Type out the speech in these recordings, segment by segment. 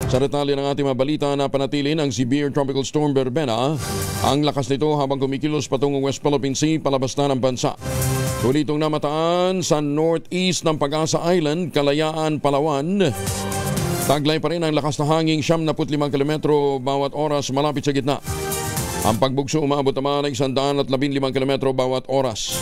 Sa detalye ng ating mga balita, napanatili ng severe tropical storm Verbena. Ang lakas nito habang kumikilos patungong West Philippine Sea palabas na ng bansa. Tulitong namataan sa northeast ng Pag-asa Island, Kalayaan, Palawan. Taglay pa rin ang lakas na hangin 75 km bawat oras malapit sa gitna. Ang pagbugso umabot naman ng 115 km bawat oras.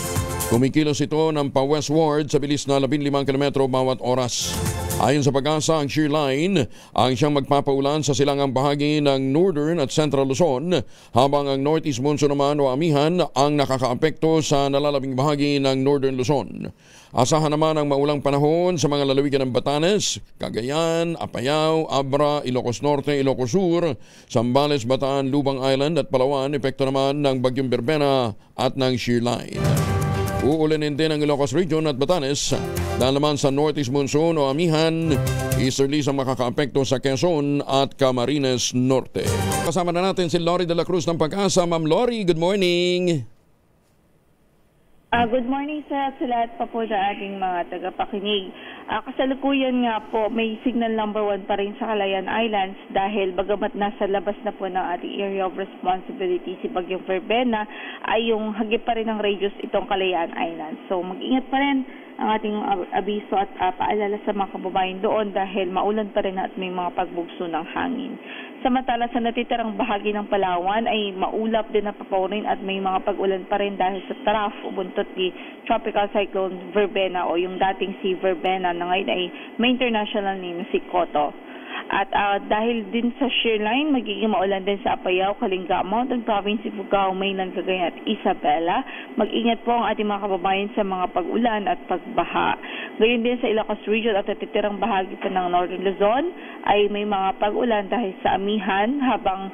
Kumikilos ito ng pa-westward sa bilis na 15 km bawat oras. Ayon sa Pag-asa, ang shear line ang siyang magpapaulan sa silangang bahagi ng Northern at Central Luzon, habang ang Northeast Monsoon naman o amihan ang nakakaapekto sa nalalabing bahagi ng Northern Luzon. Asahan naman ang maulang panahon sa mga lalawigan ng Batanes, Cagayan, Apayao, Abra, Ilocos Norte, Ilocos Sur, Zambales, Bataan, Lubang Island at Palawan, epekto naman ng Bagyong Verbena at ng shear line. Uulanin din ang Ilocos Region at Batanes dahil naman sa Northeast Monsoon o amihan, easterlies ang makakaapekto sa Quezon at Camarines Norte. Kasama na natin si Lori de la Cruz ng Pag-asa. Ma'am Lori, good morning. Good morning sa lahat pa po sa ating mga tagapakinig. Kasalukuyan nga po, may signal number 1 pa rin sa Calayan Islands dahil bagamat nasa labas na po ng ating area of responsibility si Bagyong Verbena, ay yung hagip pa rin ng radius itong Calayan Islands. So mag-ingat pa rin ang ating abiso at paalala sa mga kababayan doon dahil maulan pa rin at may mga pagbugso ng hangin. Samantala sa natitirang bahagi ng Palawan ay maulap din na papawarin at may mga pag-ulan pa rin dahil sa taraf o buntot ni Tropical Cyclone Verbena o yung dating si Verbena na ngayon ay may international name si Koto. At dahil din sa shear line, magiging maulan din sa Apayao, Kalinga, Mountain Province, Ifugao, Mainland, Cagayan at Isabela. Mag-ingat po ang ating mga kababayan sa mga pag-ulan at pagbaha. Gayon din sa Ilocos Region at natitirang bahagi pa ng Northern Luzon ay may mga pag-ulan dahil sa amihan, habang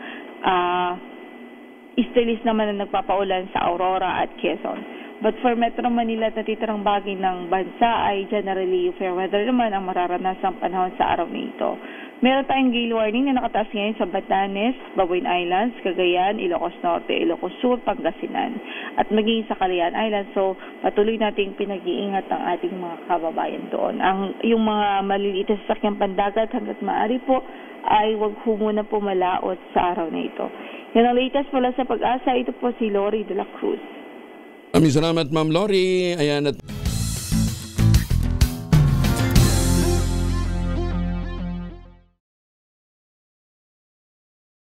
easterlies naman na nagpapaulan sa Aurora at Quezon. But for Metro Manila at natitirang bahagi ng bansa ay generally fair weather naman ang mararanasang panahon sa araw na ito. Meron tayong gale warning na nakataas ngayon sa Batanes, Babuin Islands, Cagayan, Ilocos Norte, Ilocos Sur, Pangasinan at maging sa Calayan Islands. So patuloy nating pinag-iingat ang ating mga kababayan doon. Yung mga maliliit na sasakyang pandagat hanggat maaari po ay wag ho muna po malaot sa araw na ito. Yan ang latest mula sa Pag-asa. Ito po si Lori de la Cruz. Maraming salamat, Ma'am Lori. Ayan at